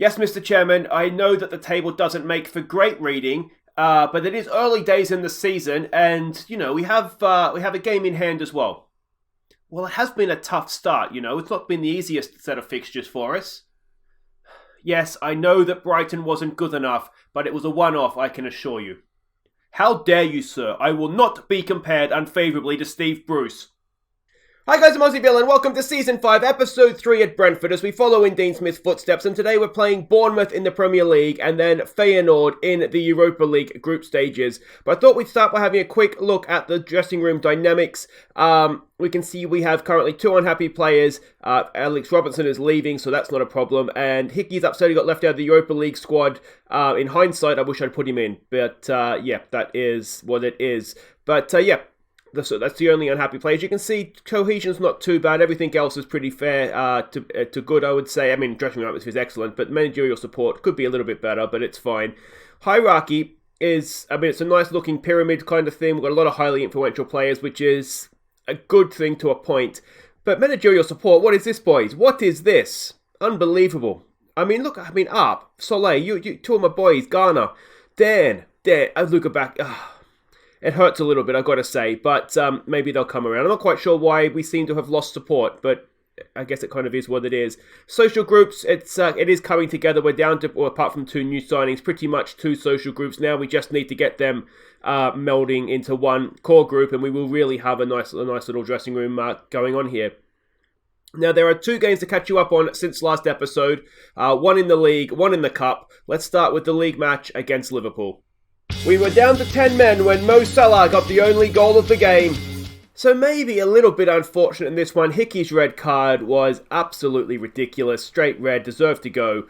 Yes, Mr. Chairman, I know that the table doesn't make for great reading, but it is early days in the season, and, we have a game in hand as well. Well, it has been a tough start, It's not been the easiest set of fixtures for us. Yes, I know that Brighton wasn't good enough, but it was a one-off, I can assure you. How dare you, sir? I will not be compared unfavourably to Steve Bruce. Hi guys, I'm Aussie Bill and welcome to Season 5, Episode 3 at Brentford as we follow in Dean Smith's footsteps, and today we're playing Bournemouth in the Premier League and then Feyenoord in the Europa League group stages. But I thought we'd start by having a quick look at the dressing room dynamics. We can see we have currently two unhappy players. Alex Robertson is leaving, so that's not a problem, and Hickey's upset he got left out of the Europa League squad. In hindsight, I wish I'd put him in, but yeah, that is what it is. But yeah. That's the only unhappy play. As you can see, cohesion's not too bad. Everything else is pretty fair to good, I would say. I mean, dressing room atmosphere is excellent, but managerial support could be a little bit better, but it's fine. Hierarchy is, it's a nice looking pyramid kind of thing. We've got a lot of highly influential players, which is a good thing to a point. But managerial support, what is this, boys? What is this? Unbelievable. Up, Soleil, you two of my boys, Ghana, Dan, I look back. It hurts a little bit, I've got to say, but maybe they'll come around. I'm not quite sure why we seem to have lost support, but I guess it kind of is what it is. Social groups, it is coming together. We're down to, apart from two new signings, pretty much two social groups now. We just need to get them melding into one core group, and we will really have a nice little dressing room going on here. Now, there are two games to catch you up on since last episode. One in the league, one in the cup. Let's start with the league match against Liverpool. We were down to 10 men when Mo Salah got the only goal of the game. So maybe a little bit unfortunate in this one. Hickey's red card was absolutely ridiculous. Straight red, deserved to go.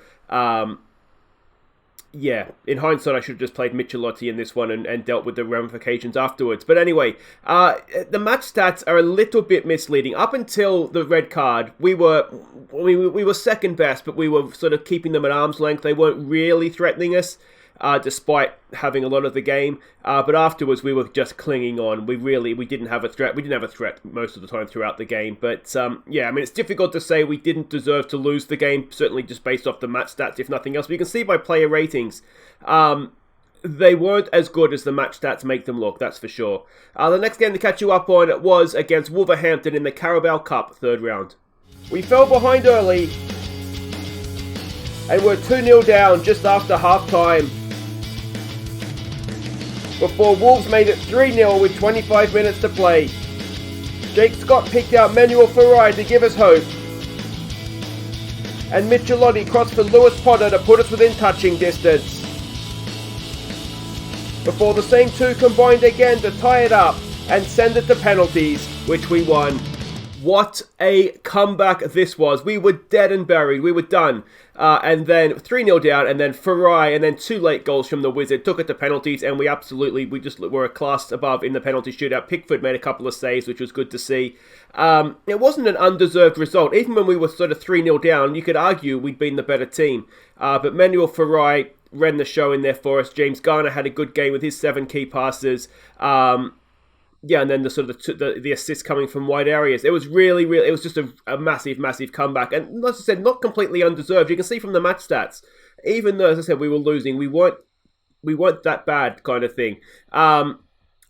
Yeah, in hindsight I should have just played Michelotti in this one and dealt with the ramifications afterwards. But anyway, the match stats are a little bit misleading. Up until the red card, we were second best, but we were sort of keeping them at arm's length. They weren't really threatening us. Despite having a lot of the game, but afterwards we were just clinging on. We didn't have a threat. We didn't have a threat most of the time throughout the game. But yeah, it's difficult to say we didn't deserve to lose the game. Certainly just based off the match stats, if nothing else. But you can see by player ratings, they weren't as good as the match stats make them look. That's for sure. The next game to catch you up on was against Wolverhampton in the Carabao Cup third round. We fell behind early and were 2-0 down just after half time, before Wolves made it 3-0 with 25 minutes to play. Jake Scott picked out Manuel Ferrari to give us hope, and Michelotti crossed for Lewis Potter to put us within touching distance, before the same two combined again to tie it up and send it to penalties, which we won. What a comeback this was. We were dead and buried. We were done. And then 3-0 down, and then Ferrari, and then two late goals from the Wizard. Took it to penalties, and we just were a class above in the penalty shootout. Pickford made a couple of saves, which was good to see. It wasn't an undeserved result. Even when we were sort of 3-0 down, you could argue we'd been the better team. But Manuel Ferrari ran the show in there for us. James Garner had a good game with his 7 key passes. Yeah, and then the assists coming from wide areas. It was really, it was just a massive comeback. And as I said, not completely undeserved. You can see from the match stats, even though, as I said, we were losing, we weren't that bad kind of thing. And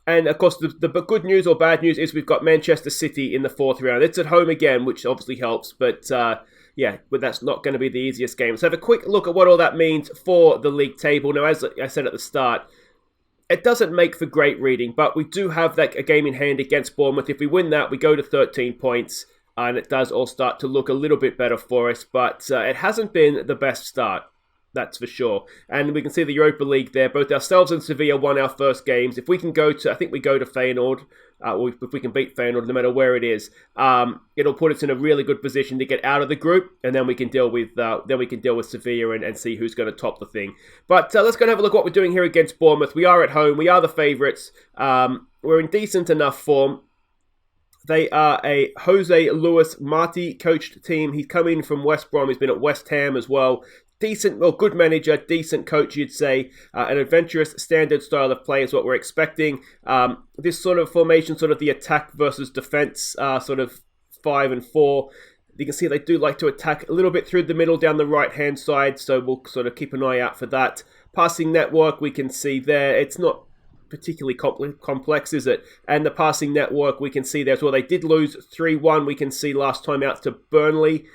of course, the good news or bad news is we've got Manchester City in the fourth round. It's at home again, which obviously helps, but yeah, but that's not going to be the easiest game. So have a quick look at what all that means for the league table. Now, as I said at the start, it doesn't make for great reading, but we do have a game in hand against Bournemouth. If we win that, we go to 13 points, and it does all start to look a little bit better for us, but it hasn't been the best start, that's for sure. And we can see the Europa League there. Both ourselves and Sevilla won our first games. If we can go to, I think we go to Feyenoord, or if we can beat Feyenoord, no matter where it is, it'll put us in a really good position to get out of the group, and then we can deal with Sevilla and see who's going to top the thing. But let's go and have a look at what we're doing here against Bournemouth. We are at home. We are the favourites. We're in decent enough form. They are a Jose Luis Marti coached team. He's come in from West Brom. He's been at West Ham as well. Good manager, decent coach, you'd say. An adventurous, standard style of play is what we're expecting. This sort of formation, sort of the attack versus defence, sort of 5 and 4. You can see they do like to attack a little bit through the middle down the right-hand side, so we'll sort of keep an eye out for that. Passing network, we can see there. It's not particularly complex, is it? And the passing network, we can see there as well. They did lose 3-1, we can see last time out to Burnley.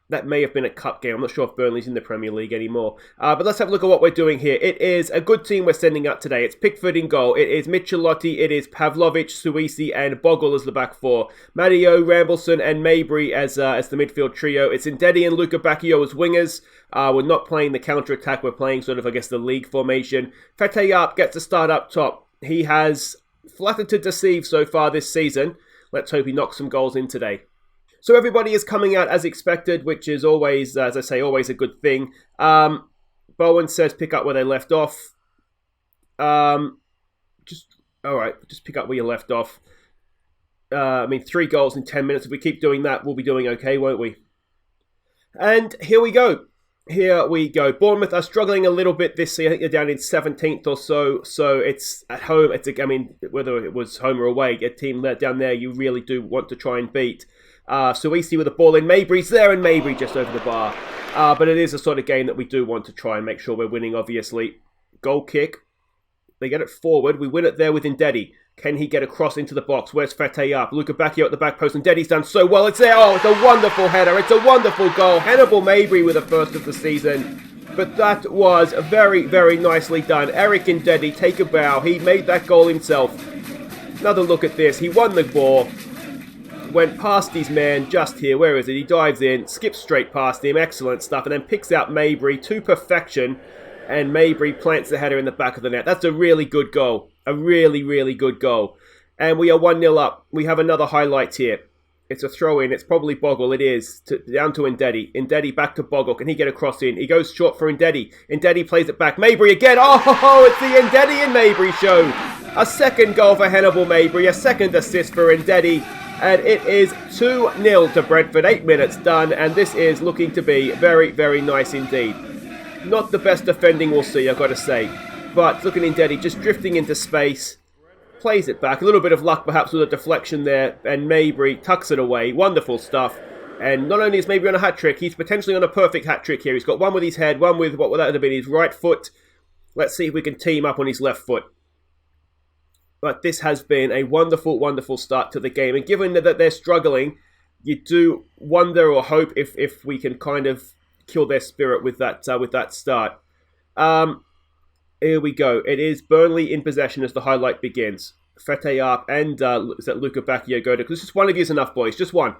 That may have been a cup game. I'm not sure if Burnley's in the Premier League anymore. But let's have a look at what we're doing here. It is a good team we're sending out today. It's Pickford in goal. It is Michelotti. It is Pavlovic, Suisi, and Bogle as the back four. Matteo, Rambleson, and Mabry as the midfield trio. It's Ndedi and Luca Bacchio as wingers. We're not playing the counter-attack. We're playing sort of, I guess, the league formation. Fetayap gets a start up top. He has flattered to deceive so far this season. Let's hope he knocks some goals in today. So everybody is coming out as expected, which is always, as I say, always a good thing. Bowen says pick up where they left off. Just pick up where you left off. 3 goals in 10 minutes. If we keep doing that, we'll be doing okay, won't we? And here we go. Bournemouth are struggling a little bit this year. I think they're down in 17th or so. So it's at home. Whether it was home or away, a team down there you really do want to try and beat. Suisi with the ball in. Mabry's there, and Mabry just over the bar. But it is a sort of game that we do want to try and make sure we're winning, obviously. Goal kick. They get it forward. We win it there with Ndedi. Can he get across into the box? Where's Fetayap? Luca Bacchio at the back post. Ndedi's done so well. It's there. Oh, it's a wonderful header. It's a wonderful goal. Hannibal Mabry with the first of the season. But that was very, very nicely done. Eric Ndedi, take a bow. He made that goal himself. Another look at this. He won the ball. Went past his man just here. Where is it? He dives in, skips straight past him. Excellent stuff. And then picks out Mabry to perfection. And Mabry plants the header in the back of the net. That's a really good goal. A really, really good goal. And we are 1-0 up. We have another highlight here. It's a throw-in. It's probably Bogle. It is. Down to Ndedi. Ndedi back to Bogle. Can he get a cross in? He goes short for Ndedi. Ndedi plays it back. Mabry again. Oh, it's the Ndedi and Mabry show. A second goal for Hannibal Mabry. A second assist for Ndedi. And it is 2-0 to Brentford. 8 minutes done. And this is looking to be very, very nice indeed. Not the best defending we'll see, I've got to say. But look at Ndedi just drifting into space. Plays it back. A little bit of luck perhaps with a deflection there. And Mabry tucks it away. Wonderful stuff. And not only is Mabry on a hat-trick, he's potentially on a perfect hat-trick here. He's got one with his head, one with what would that have been, his right foot. Let's see if we can team up on his left foot. But this has been a wonderful, wonderful start to the game. And given that they're struggling, you do wonder or hope if we can kind of kill their spirit with that start. Here we go. It is Burnley in possession as the highlight begins. Fetayap and is that Luca Bacchio go to... Because just one of you is enough, boys. Just one.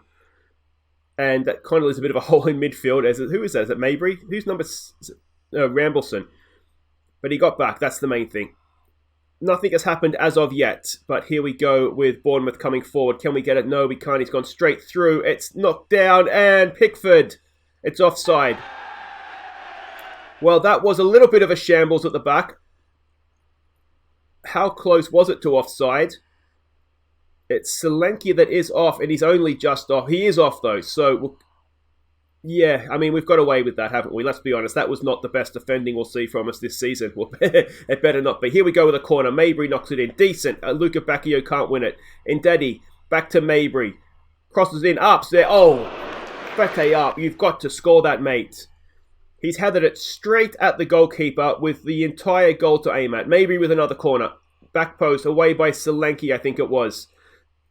And that kind of leaves a bit of a hole in midfield. Who is that? Is it Mabry? Who's number... Rambleson. But he got back. That's the main thing. Nothing has happened as of yet, but here we go with Bournemouth coming forward. Can we get it? No, we can't. He's gone straight through. It's knocked down, and Pickford. It's offside. Well, that was a little bit of a shambles at the back. How close was it to offside? It's Solanke that is off, and he's only just off. He is off, though, so... Yeah, I mean, we've got away with that, haven't we? Let's be honest. That was not the best defending we'll see from us this season. Well, it better not be. Here we go with a corner. Mabry knocks it in. Decent. Luca Bacchio can't win it. Ndedi, back to Mabry. Crosses in. Up there. Oh, Fete up. You've got to score that, mate. He's headed it straight at the goalkeeper with the entire goal to aim at. Mabry with another corner. Back post, away by Solanke, I think it was.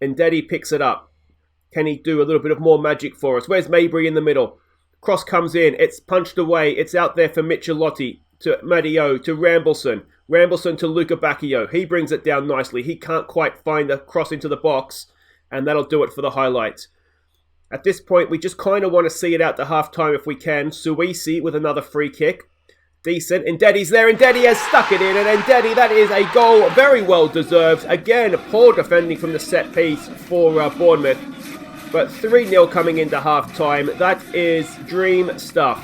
Ndedi picks it up. Can he do a little bit of more magic for us? Where's Mabry in the middle? Cross comes in. It's punched away. It's out there for Michelotti to Matteo to Rambleson. Rambleson to Luca Bacchio. He brings it down nicely. He can't quite find the cross into the box. And that'll do it for the highlight. At this point, we just kind of want to see it out to half-time if we can. Suisi with another free kick. Decent. Ndedi's there. Ndedi has stuck it in. And Ndedi, that is a goal very well deserved. Again, poor defending from the set piece for Bournemouth. But 3-0 coming into half-time. That is dream stuff.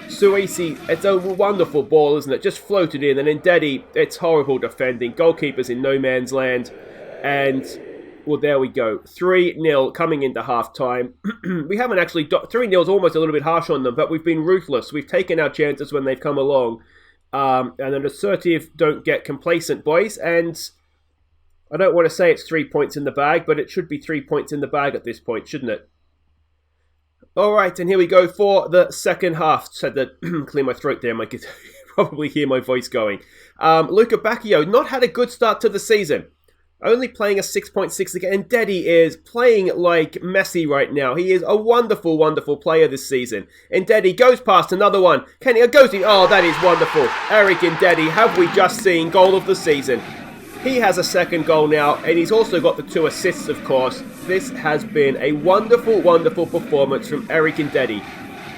Suisi, it's a wonderful ball, isn't it? Just floated in. And Ndedi, it's horrible defending. Goalkeeper's in no man's land. And, well, there we go. 3-0 coming into half-time. We haven't actually... 3-0 is almost a little bit harsh on them, but we've been ruthless. We've taken our chances when they've come along. And an assertive, don't get complacent, boys. And... I don't want to say it's 3 points in the bag, but it should be 3 points in the bag at this point, shouldn't it? All right, and here we go for the second half. Just had to clear my throat there. I could probably hear my voice going. Luca Bacchio not had a good start to the season. Only playing a 6.6 again. And Ndedi is playing like Messi right now. He is a wonderful, wonderful player this season. Ndedi goes past another one. Kenny goes in. Oh, that is wonderful. Eric Ndedi, have we just seen goal of the season? He has a second goal now, and he's also got the 2 assists, of course. This has been a wonderful, wonderful performance from Eric Ndedi.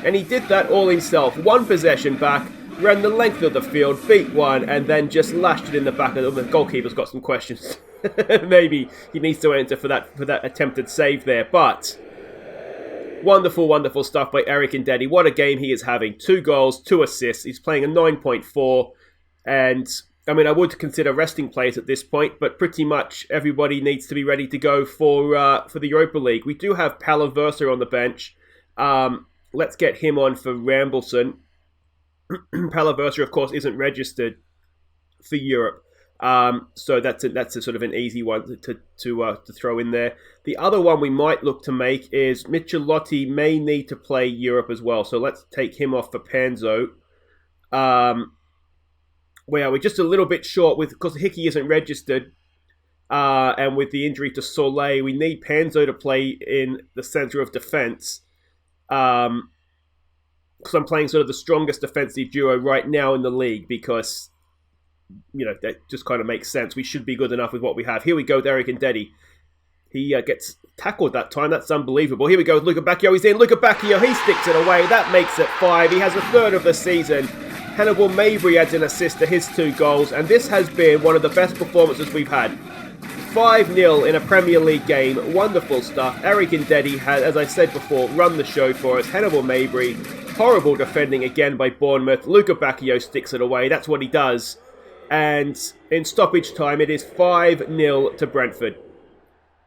And he did that all himself. 1 possession back, ran the length of the field, beat one, and then just lashed it in the back. The goalkeeper's got some questions. Maybe he needs to enter for that attempted save there. But wonderful, wonderful stuff by Eric Ndedi. What a game he is having. 2 goals, 2 assists. He's playing a 9.4. And I mean, I would consider resting players at this point, but pretty much everybody needs to be ready to go for the Europa League. We do have Palaversa on the bench. Let's get him on for Rambleson. Palaversa, of course, isn't registered for Europe, so that's a sort of an easy one to throw in there. The other one we might look to make is Michelotti may need to play Europe as well, so let's take him off for Panzo. Where we're just a little bit short because Hickey isn't registered, and with the injury to Soleil, we need Panzo to play in the centre of defence. Because I'm playing sort of the strongest defensive duo right now in the league, because that just kind of makes sense. We should be good enough with what we have. Here we go with Eric Ndedi. He gets tackled that time. That's unbelievable. Here we go with Luca Bacchio. He's in. Luca Bacchio, he sticks it away. That makes it 5. He has a third of the season. Hannibal Mabry adds an assist to his 2 goals, and this has been one of the best performances we've had. 5-0 in a Premier League game. Wonderful stuff. Eric Ndedi has, as I said before, run the show for us. Hannibal Mabry, horrible defending again by Bournemouth. Luca Bacchio sticks it away. That's what he does. And in stoppage time, it is 5-0 to Brentford.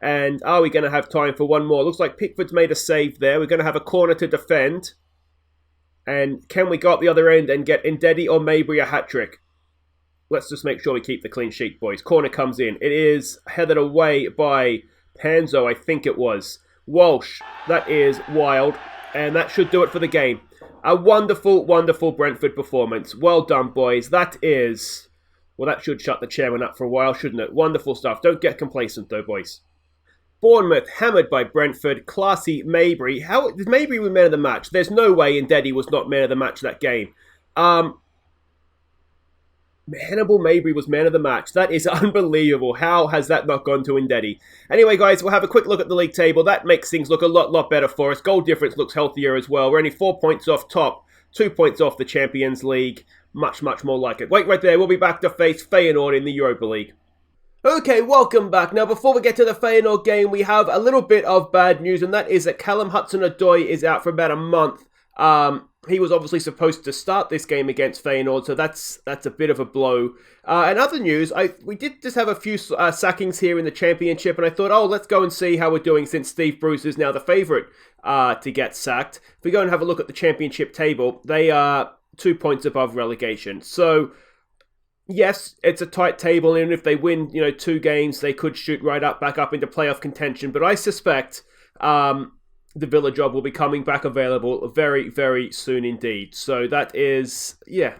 And are we going to have time for one more? Looks like Pickford's made a save there. We're going to have a corner to defend. And can we go up the other end and get Ndedi or Mabry a hat-trick? Let's just make sure we keep the clean sheet, boys. Corner comes in. It is headed away by Panzo, I think it was. Walsh, that is wild. And that should do it for the game. A wonderful, wonderful Brentford performance. Well done, boys. That should shut the chairman up for a while, shouldn't it? Wonderful stuff. Don't get complacent, though, boys. Bournemouth hammered by Brentford. Classy Mabry. How did Mabry win man of the match? There's no way Ndedi was not man of the match that game. Hannibal Mabry was man of the match. That is unbelievable. How has that not gone to Ndedi? Anyway, guys, we'll have a quick look at the league table. That makes things look a lot better for us. Goal difference looks healthier as well. We're only 4 points off top, 2 points off the Champions League. Much more like it. Wait right there. We'll be back to face Feyenoord in the Europa League. Okay, welcome back. Now, before we get to the Feyenoord game, we have a little bit of bad news, and that is that Callum Hudson-Odoi is out for about a month. He was obviously supposed to start this game against Feyenoord, so that's a bit of a blow. And other news, we did just have a few sackings here in the Championship, and I thought, let's go and see how we're doing since Steve Bruce is now the favourite to get sacked. If we go and have a look at the Championship table, they are 2 points above relegation. So yes, it's a tight table, and if they win, 2 games, they could shoot right back up into playoff contention. But I suspect the Villa job will be coming back available very, very soon indeed. So that is,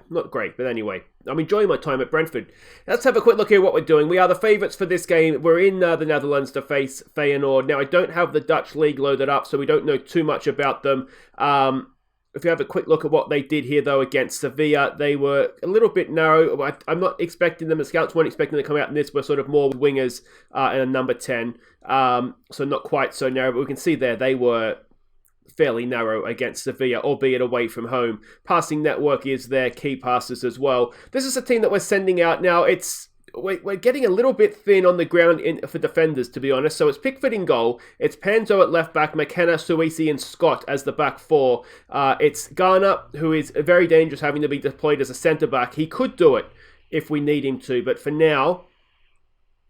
not great. But anyway, I'm enjoying my time at Brentford. Let's have a quick look here at what we're doing. We are the favourites for this game. We're in the Netherlands to face Feyenoord. Now, I don't have the Dutch league loaded up, so we don't know too much about them. If you have a quick look at what they did here, though, against Sevilla, they were a little bit narrow. I'm not expecting them, the scouts weren't expecting them to come out in this, were sort of more wingers and a number 10. So not quite so narrow, but we can see there they were fairly narrow against Sevilla, albeit away from home. Passing network is their key passes as well. This is a team that we're sending out now. We're getting a little bit thin on the ground for defenders, to be honest. So it's Pickford in goal. It's Panzo at left back, McKenna, Suisi, and Scott as the back 4. It's Garner, who is very dangerous, having to be deployed as a centre back. He could do it if we need him to, but for now,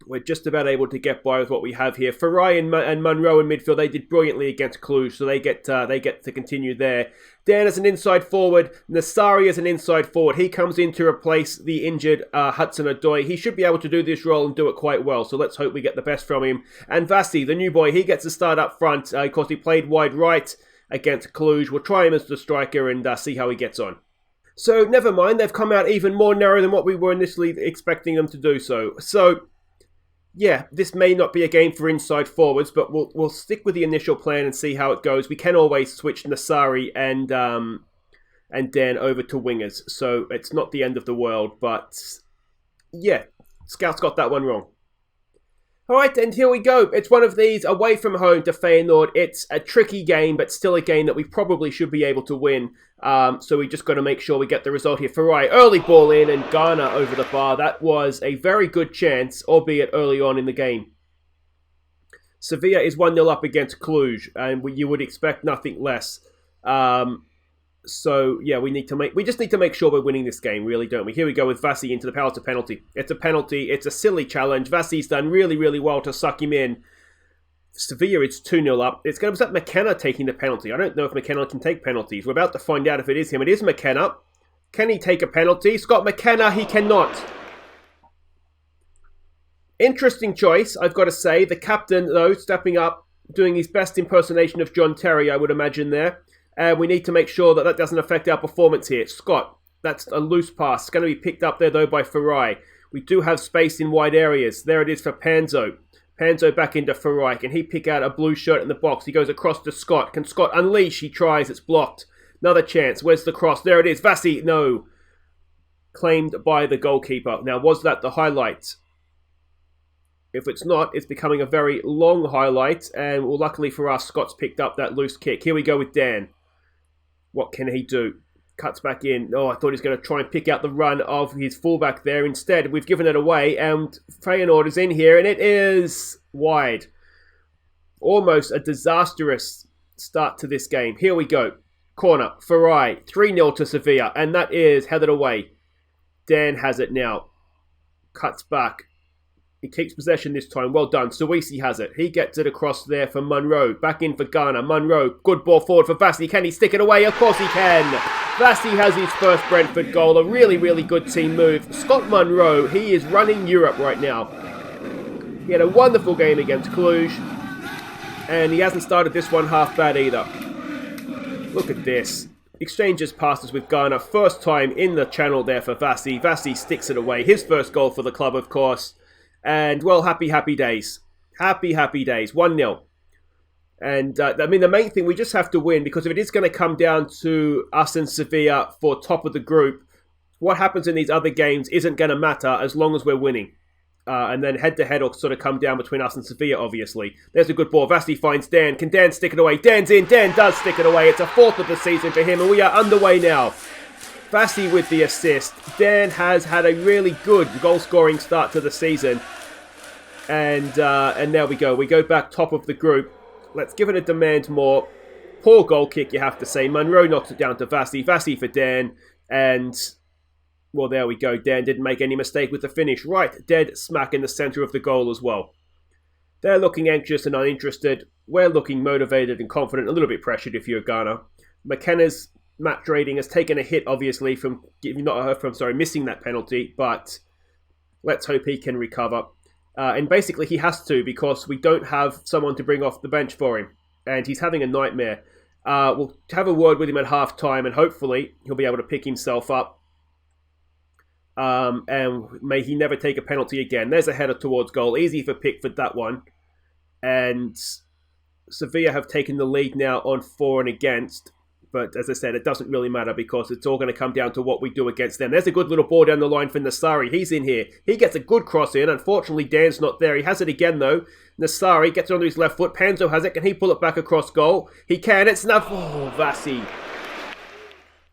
we're just about able to get by with what we have here. Farai and Munro in midfield, they did brilliantly against Cluj, so they get to continue there. Dan as an inside forward, Nassari as an inside forward. He comes in to replace the injured Hudson-Odoi. He should be able to do this role and do it quite well, so let's hope we get the best from him. And Vasi, the new boy, he gets to start up front. Of course, he played wide right against Cluj. We'll try him as the striker and see how he gets on. So never mind, they've come out even more narrow than what we were initially expecting them to do so. So yeah, this may not be a game for inside forwards, but we'll stick with the initial plan and see how it goes. We can always switch Nassari and Dan over to wingers, so it's not the end of the world. But yeah, Scouts got that one wrong. All right, and here we go. It's one of these away from home to Feyenoord. It's a tricky game, but still a game that we probably should be able to win. So we just got to make sure we get the result here. Farai, early ball in and Ghana over the bar. That was a very good chance, albeit early on in the game. Sevilla is 1-0 up against Cluj, and you would expect nothing less. So yeah, we just need to make sure we're winning this game, really, don't we? Here we go with Vassi into the penalty penalty. It's a penalty. It's a silly challenge. Vassi's done really, really well to suck him in. Sevilla, it's 2-0 up. It's going to be McKenna taking the penalty. I don't know if McKenna can take penalties. We're about to find out if it is him. It is McKenna. Can he take a penalty? Scott McKenna, he cannot. Interesting choice, I've got to say. The captain, though, stepping up, doing his best impersonation of John Terry, I would imagine there. And we need to make sure that doesn't affect our performance here. Scott, that's a loose pass. It's going to be picked up there, though, by Farai. We do have space in wide areas. There it is for Panzo. Panzo back into Farai. Can he pick out a blue shirt in the box? He goes across to Scott. Can Scott unleash? He tries. It's blocked. Another chance. Where's the cross? There it is. Vassi, no. Claimed by the goalkeeper. Now, was that the highlight? If it's not, it's becoming a very long highlight. And well, luckily for us, Scott's picked up that loose kick. Here we go with Dan. What can he do? Cuts back in. Oh, I thought he was going to try and pick out the run of his fullback there. Instead, we've given it away, and Feyenoord is in here, and it is wide. Almost a disastrous start to this game. Here we go. Corner. Farai. 3-0 to Sevilla, and that is headed away. Dan has it now. Cuts back. He keeps possession this time. Well done. Suisi has it. He gets it across there for Munro. Back in for Ghana. Munro. Good ball forward for Vassi. Can he stick it away? Of course he can. Vassi has his first Brentford goal. A really, really good team move. Scott Munro, he is running Europe right now. He had a wonderful game against Cluj. And he hasn't started this one half bad either. Look at this. Exchanges passes with Ghana. First time in the channel there for Vassi. Vassi sticks it away. His first goal for the club, of course. And, well, happy days. Happy days. 1-0. And, I mean, the main thing, we just have to win, because if it is going to come down to us and Sevilla for top of the group, what happens in these other games isn't going to matter as long as we're winning. And then head-to-head will sort of come down between us and Sevilla, obviously. There's a good ball. Vassi finds Dan. Can Dan stick it away? Dan's in. Dan does stick it away. It's a fourth of the season for him, and we are underway now. Vassi with the assist. Dan has had a really good goal-scoring start to the season. And there we go. We go back top of the group. Let's give it a demand more. Poor goal kick, you have to say. Munro knocks it down to Vassi. Vassi for Dan. And, well, there we go. Dan didn't make any mistake with the finish. Right, dead smack in the centre of the goal as well. They're looking anxious and uninterested. We're looking motivated and confident. A little bit pressured if you're Ghana. McKenna's match rating has taken a hit, obviously, from missing that penalty, but let's hope he can recover. And basically he has to, because we don't have someone to bring off the bench for him, and he's having a nightmare. We'll have a word with him at half-time, and hopefully he'll be able to pick himself up. And may he never take a penalty again. There's a header towards goal. Easy for Pickford, that one. And Sevilla have taken the lead now on for and against. But as I said, it doesn't really matter, because it's all going to come down to what we do against them. There's a good little ball down the line for Nassari. He's in here. He gets a good cross in. Unfortunately, Dan's not there. He has it again, though. Nassari gets it onto his left foot. Panzo has it. Can he pull it back across goal? He can. It's enough. Oh, Vassi.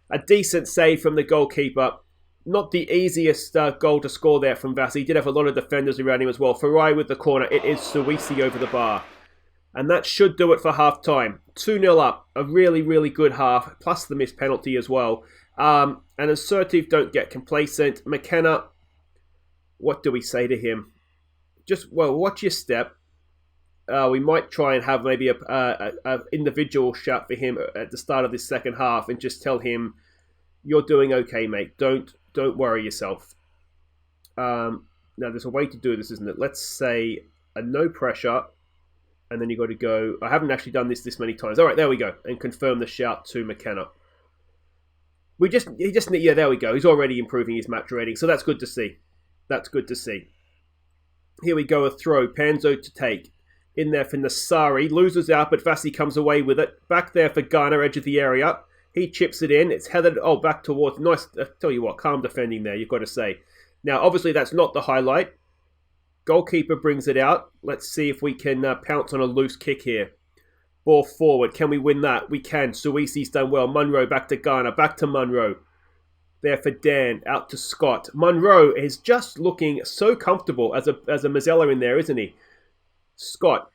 A decent save from the goalkeeper. Not the easiest goal to score there from Vassi. He did have a lot of defenders around him as well. Farai with the corner. It is Suisi over the bar. And that should do it for half-time. 2-0 up. A really, really good half. Plus the missed penalty as well. And assertive, don't get complacent. McKenna, what do we say to him? Just, well, watch your step. We might try and have maybe a individual shout for him at the start of this second half and just tell him, you're doing okay, mate. Don't worry yourself. Now, there's a way to do this, isn't it? Let's say a no pressure. And then you got to go. I haven't actually done this many times. All right, there we go. And confirm the shout to McKenna. Yeah, there we go. He's already improving his match rating. So that's good to see. That's good to see. Here we go, a throw. Panzo to take. In there for Nassari. Loses out, but Vassi comes away with it. Back there for Garner, edge of the area. He chips it in. It's headed, back towards. Nice. I tell you what, calm defending there, you've got to say. Now, obviously, that's not the highlight. Goalkeeper brings it out. Let's see if we can pounce on a loose kick here. Ball forward. Can we win that? We can. Suisi's done well. Munro back to Garner. Back to Munro. There for Dan. Out to Scott. Munro is just looking so comfortable as a Mazzella in there, isn't he? Scott.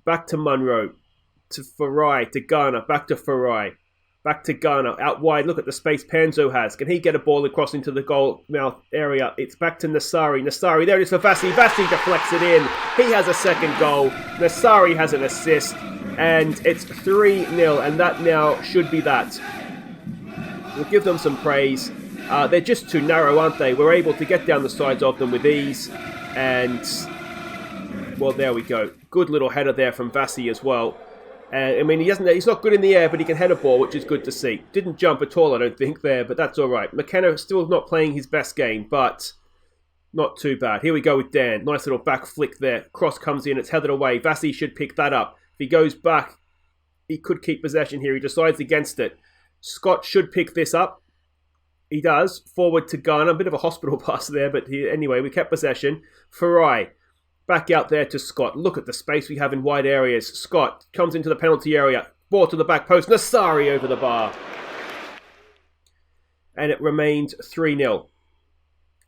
Back to Munro. To Farai. To Garner. Back to Farai. Back to Garner. Out wide. Look at the space Panzo has. Can he get a ball across into the goal mouth area? It's back to Nassari. Nassari. There it is for Vassi. Vassi deflects it in. He has a second goal. Nassari has an assist. And it's 3-0. And that now should be that. We'll give them some praise. They're just too narrow, aren't they? We're able to get down the sides of them with ease. And, well, there we go. Good little header there from Vassi as well. I mean, he's not good in the air, but he can head a ball, which is good to see. Didn't jump at all, I don't think, there, but that's all right. McKenna still not playing his best game, but not too bad. Here we go with Dan. Nice little back flick there. Cross comes in, it's headed away. Vassi should pick that up. If he goes back, he could keep possession here. He decides against it. Scott should pick this up. He does. Forward to Garner. A bit of a hospital pass there, but anyway, we kept possession. Farai. Back out there to Scott. Look at the space we have in wide areas. Scott comes into the penalty area. Ball to the back post. Nassari over the bar. And it remained 3-0.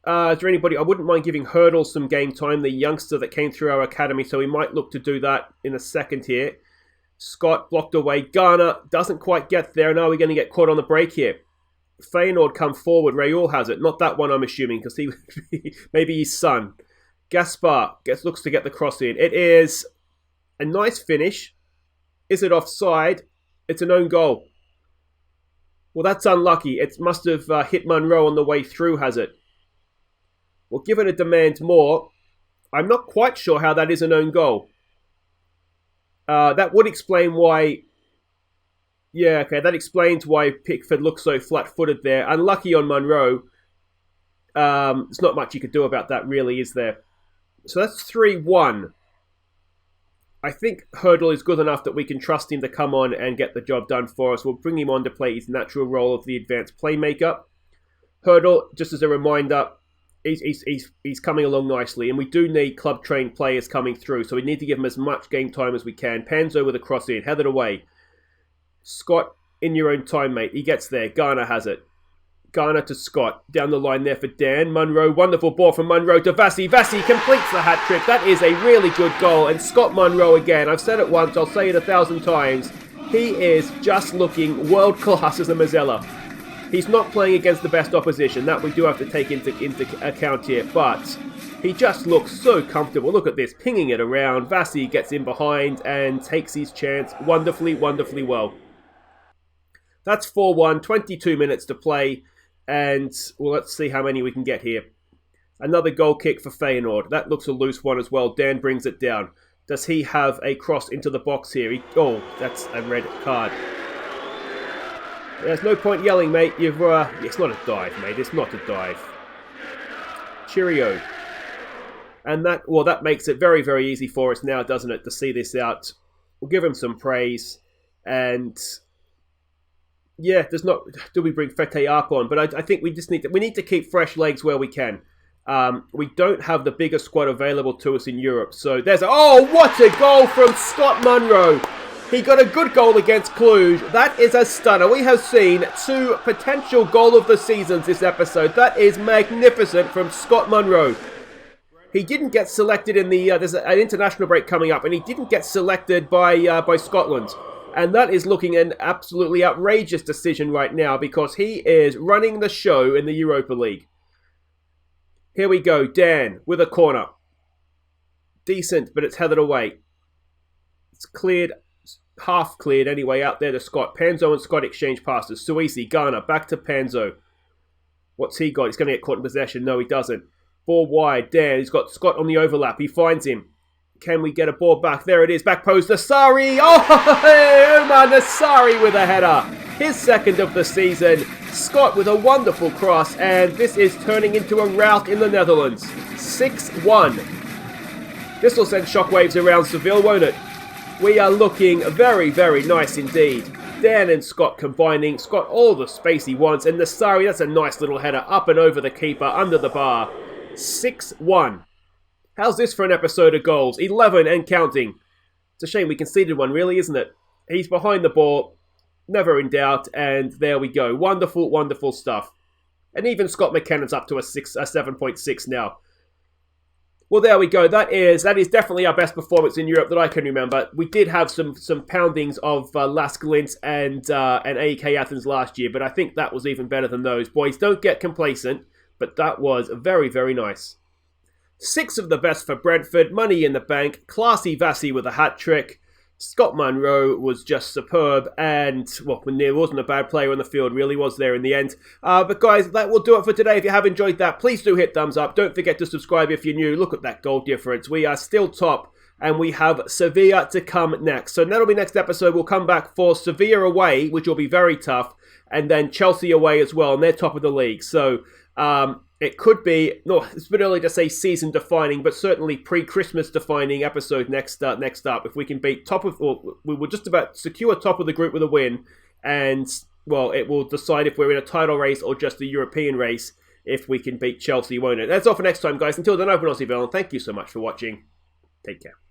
Is there anybody? I wouldn't mind giving Hurdle some game time. The youngster that came through our academy. So we might look to do that in a second here. Scott blocked away. Garner doesn't quite get there. Now we're going to get caught on the break here. Feyenoord come forward. Raul has it. Not that one, I'm assuming, because he maybe his son. Gaspar looks to get the cross in. It is a nice finish. Is it offside? It's an own goal. Well, that's unlucky. It must have hit Munro on the way through, has it? We'll give it a demand more. I'm not quite sure how that is an own goal. That would explain why... Yeah, okay, that explains why Pickford looks so flat-footed there. Unlucky on Munro. There's not much you could do about that, really, is there? So that's 3-1. I think Hurdle is good enough that we can trust him to come on and get the job done for us. We'll bring him on to play his natural role of the advanced playmaker. Hurdle, just as a reminder, he's coming along nicely. And we do need club-trained players coming through. So we need to give him as much game time as we can. Panzo with a cross in, headed away. Scott, in your own time, mate. He gets there. Garner has it. Garner to Scott. Down the line there for Dan. Munro. Wonderful ball from Munro to Vassi. Vassi completes the hat-trick. That is a really good goal. And Scott Munro again. I've said it once. I'll say it 1,000 times. He is just looking world-class as a Mazzella. He's not playing against the best opposition. That we do have to take into account here. But he just looks so comfortable. Look at this. Pinging it around. Vassi gets in behind and takes his chance wonderfully, wonderfully well. That's 4-1. 22 minutes to play. And, well, let's see how many we can get here. Another goal kick for Feyenoord. That looks a loose one as well. Dan brings it down. Does he have a cross into the box here? That's a red card. There's no point yelling, mate. It's not a dive, mate. It's not a dive. Cheerio. And that makes it very, very easy for us now, doesn't it, to see this out. We'll give him some praise. And... yeah, do we bring Fete up on? But I think we need to keep fresh legs where we can. We don't have the biggest squad available to us in Europe. So what a goal from Scott Munro. He got a good goal against Cluj. That is a stunner. We have seen 2 potential goal of the seasons this episode. That is magnificent from Scott Munro. He didn't get selected in the... there's an international break coming up, and he didn't get selected by Scotland. And that is looking an absolutely outrageous decision right now because he is running the show in the Europa League. Here we go. Dan with a corner. Decent, but it's headed away. It's cleared, half cleared anyway, out there to Scott. Panzo and Scott exchange passes. Suisi, Garner, back to Panzo. What's he got? He's going to get caught in possession. No, he doesn't. Ball wide. Dan, he's got Scott on the overlap. He finds him. can we get a ball back? There it is, back post, Nasari. Oh, hey, Omar Nasari with a header. His second of the season. Scott with a wonderful cross, and this is turning into a rout in the Netherlands. 6-1. This will send shockwaves around Seville, won't it? We are looking very, very nice indeed. Dan and Scott combining. Scott all the space he wants, and Nasari, that's a nice little header up and over the keeper, under the bar. 6-1. How's this for an episode of goals? 11 and counting. It's a shame we conceded one, really, isn't it? He's behind the ball, never in doubt, and there we go. Wonderful, wonderful stuff. And even Scott McKennon's up to a 7.6 now. Well, there we go. That is definitely our best performance in Europe that I can remember. We did have some poundings of Las Glint and AEK Athens last year, but I think that was even better than those. Boys, don't get complacent, but that was very, very nice. 6 of the best for Brentford, money in the bank, Classy Vassy with a hat-trick. Scott Munro was just superb, and, well, there wasn't a bad player on the field, really was there in the end. But guys, that will do it for today. If you have enjoyed that, please do hit thumbs up. Don't forget to subscribe if you're new. Look at that goal difference. We are still top, and we have Sevilla to come next. So that'll be next episode. We'll come back for Sevilla away, which will be very tough, and then Chelsea away as well, and they're top of the league. So, it could be, no, it's a bit early to say season defining, but certainly pre-Christmas defining episode next up. If we can beat we will just about secure top of the group with a win, and, well, it will decide if we're in a title race or just a European race if we can beat Chelsea, won't it? That's all for next time, guys. Until then, I've been Aussie, and thank you so much for watching. Take care.